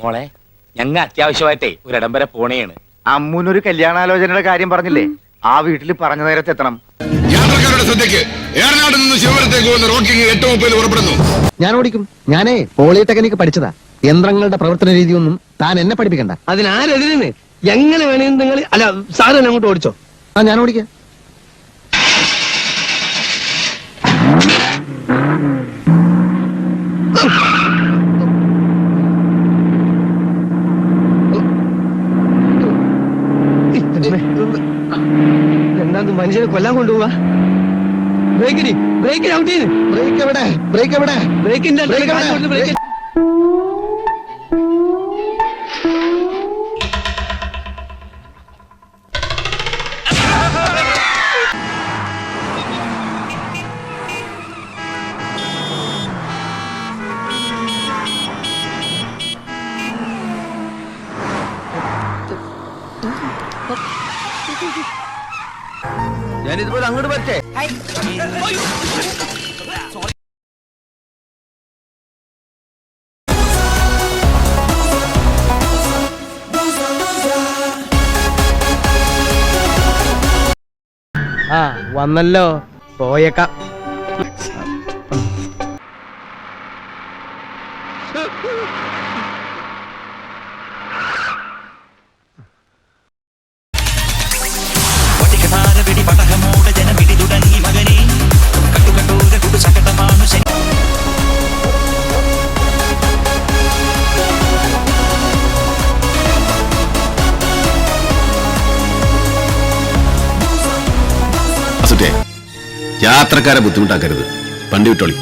മോളെ ഞങ്ങ അത്യാവശ്യമായിട്ടേ ഒരിടം വരെ പോണേണ്. അമ്മൂനൊരു കല്യാണാലോചനയുടെ കാര്യം പറഞ്ഞില്ലേ, ആ വീട്ടിൽ പറഞ്ഞ നേരത്തെ എത്തണം. യാത്രക്കാരുടെ ശ്രദ്ധയ്ക്ക് ഏറനാട് നിന്ന് ശിവപുരത്തേക്ക് പോകുന്ന റോക്കിംഗ് 8:30 പുറപ്പെടുന്നു. ഞാൻ ഓടിക്കും. ഞാനേ പോളിടെക്നിക്ക് പഠിച്ചതാ. യന്ത്രങ്ങളുടെ പ്രവർത്തന രീതിയൊന്നും താൻ എന്നെ പഠിപ്പിക്കണ്ട. അതിനാരെതിരെന്ന് എങ്ങനെ വേണമെങ്കിൽ നിങ്ങൾ അല്ല സാറ് അങ്ങോട്ട് ഓടിച്ചോ. ആ ഞാൻ ഓടിക്കാം. എന്താ മനുഷ്യനെ കൊല്ലാൻ കൊണ്ടുപോവാ? ബ്രേക്കിന് ഔട്ട് ചെയ്ത് ബ്രേക്ക് എവിടെ? ബ്രേക്ക് എവിടെ? ബ്രേക്കിന്റെ ബ്രേക്ക് ഞാൻ ഇതുപോലെ അങ്ങോട്ട് പറ്റേ? ആ വന്നല്ലോ, പോയേക്കാം. യാത്രക്കാരെ ബുദ്ധിമുട്ടാക്കരുത്. വണ്ടി വിട്ടോളി.